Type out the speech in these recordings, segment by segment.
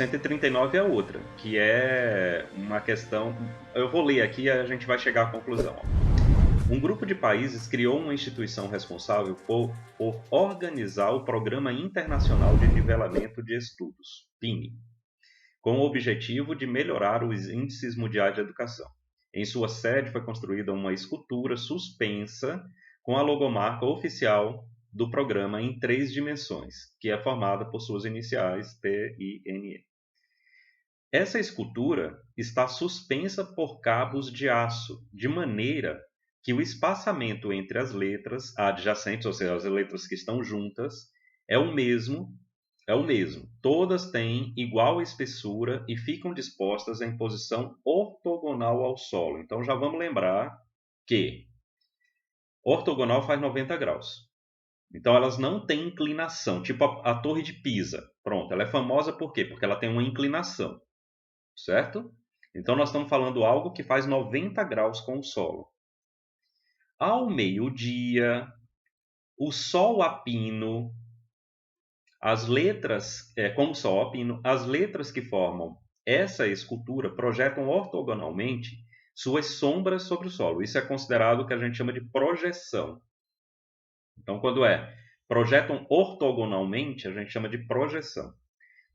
139 é outra, que é uma questão... Eu vou ler aqui e a gente vai chegar à conclusão. Um grupo de países criou uma instituição responsável por organizar o Programa Internacional de Nivelamento de Estudos, PINE, com o objetivo de melhorar os índices mundiais de educação. Em sua sede foi construída uma escultura suspensa com a logomarca oficial do programa em 3 dimensões, que é formada por suas iniciais PINE. Essa escultura está suspensa por cabos de aço, de maneira que o espaçamento entre as letras adjacentes, ou seja, as letras que estão juntas, é o mesmo. Todas têm igual espessura e ficam dispostas em posição ortogonal ao solo. Então já vamos lembrar que ortogonal faz 90 graus. Então elas não têm inclinação, tipo a Torre de Pisa. Pronto, ela é famosa por quê? Porque ela tem uma inclinação, certo? Então nós estamos falando algo que faz 90 graus com o solo. Ao meio-dia, o sol a pino, as letras, como o sol a pino, as letras que formam essa escultura projetam ortogonalmente suas sombras sobre o solo. Isso é considerado o que a gente chama de projeção. Então, quando projetam ortogonalmente, a gente chama de projeção.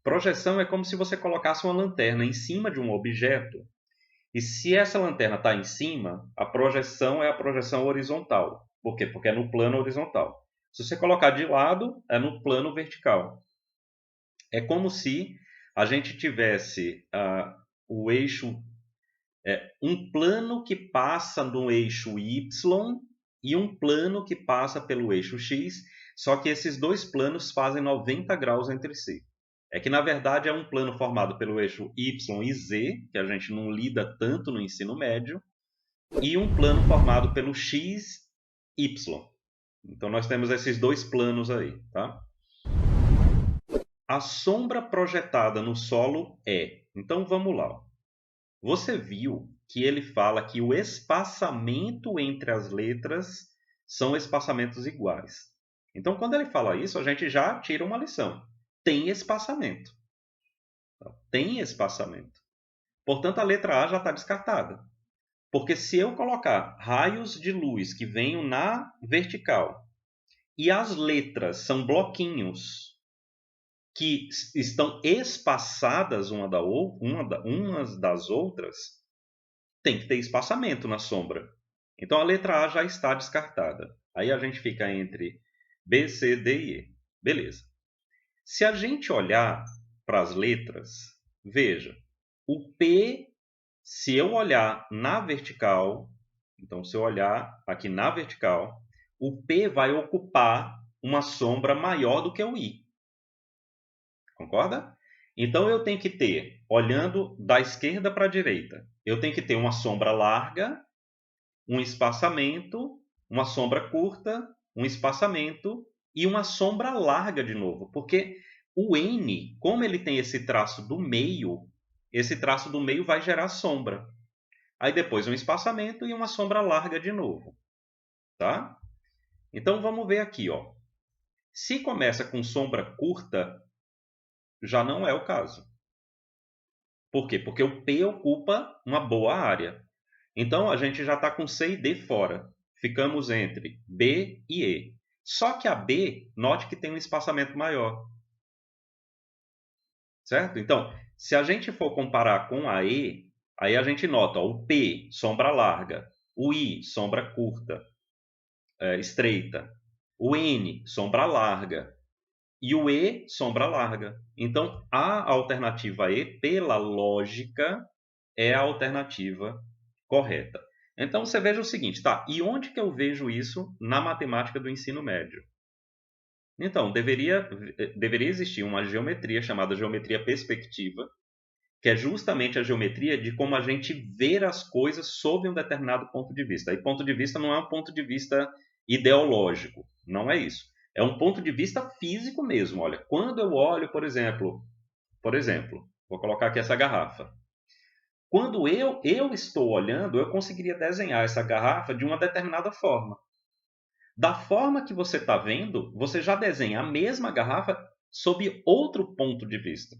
Projeção é como se você colocasse uma lanterna em cima de um objeto, e se essa lanterna está em cima, a projeção é a projeção horizontal. Por quê? Porque é no plano horizontal. Se você colocar de lado, é no plano vertical. É como se a gente tivesse o eixo, um plano que passa no eixo Y e um plano que passa pelo eixo X, só que esses dois planos fazem 90 graus entre si. É que, na verdade, é um plano formado pelo eixo Y e Z, que a gente não lida tanto no ensino médio, e um plano formado pelo X, Y. Então, nós temos esses dois planos aí, tá? A sombra projetada no solo é... Então, vamos lá. Você viu que ele fala que o espaçamento entre as letras são espaçamentos iguais. Então, quando ele fala isso, a gente já tira uma lição. Tem espaçamento. Tem espaçamento. Portanto, a letra A já está descartada. Porque se eu colocar raios de luz que venham na vertical e as letras são bloquinhos que estão espaçadas umas das outras, tem que ter espaçamento na sombra. Então a letra A já está descartada. Aí a gente fica entre B, C, D e E. Beleza. Se a gente olhar para as letras, veja, o P, se eu olhar na vertical, então se eu olhar aqui na vertical, o P vai ocupar uma sombra maior do que o I. Concorda? Então eu tenho que ter, olhando da esquerda para a direita, eu tenho que ter uma sombra larga, um espaçamento, uma sombra curta, um espaçamento e uma sombra larga de novo. Porque o N, como ele tem esse traço do meio, esse traço do meio vai gerar sombra. Aí depois um espaçamento e uma sombra larga de novo. Tá? Então vamos ver aqui. Ó. Se começa com sombra curta, já não é o caso. Por quê? Porque o P ocupa uma boa área. Então a gente já está com C e D fora. Ficamos entre B e E. Só que a B, note que tem um espaçamento maior. Certo? Então, se a gente for comparar com a E, aí a gente nota ó, o P, sombra larga. O I, sombra curta, estreita. O N, sombra larga. E o E, sombra larga. Então, a alternativa E, pela lógica, é a alternativa correta. Então você veja o seguinte, tá? E onde que eu vejo isso na matemática do ensino médio? Então, deveria existir uma geometria chamada geometria perspectiva, que é justamente a geometria de como a gente vê as coisas sob um determinado ponto de vista. E ponto de vista não é um ponto de vista ideológico, não é isso. É um ponto de vista físico mesmo. Olha, quando eu olho, por exemplo, vou colocar aqui essa garrafa. Quando eu estou olhando, eu conseguiria desenhar essa garrafa de uma determinada forma. Da forma que você está vendo, você já desenha a mesma garrafa sob outro ponto de vista.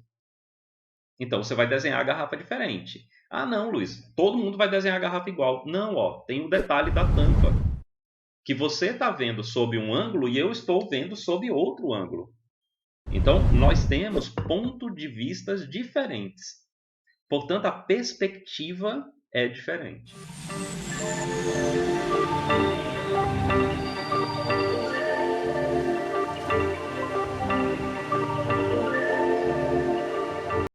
Então você vai desenhar a garrafa diferente. Ah, não, Luiz, todo mundo vai desenhar a garrafa igual. Não, ó, tem o detalhe da tampa, que você está vendo sob um ângulo e eu estou vendo sob outro ângulo. Então, nós temos pontos de vistas diferentes. Portanto, a perspectiva é diferente.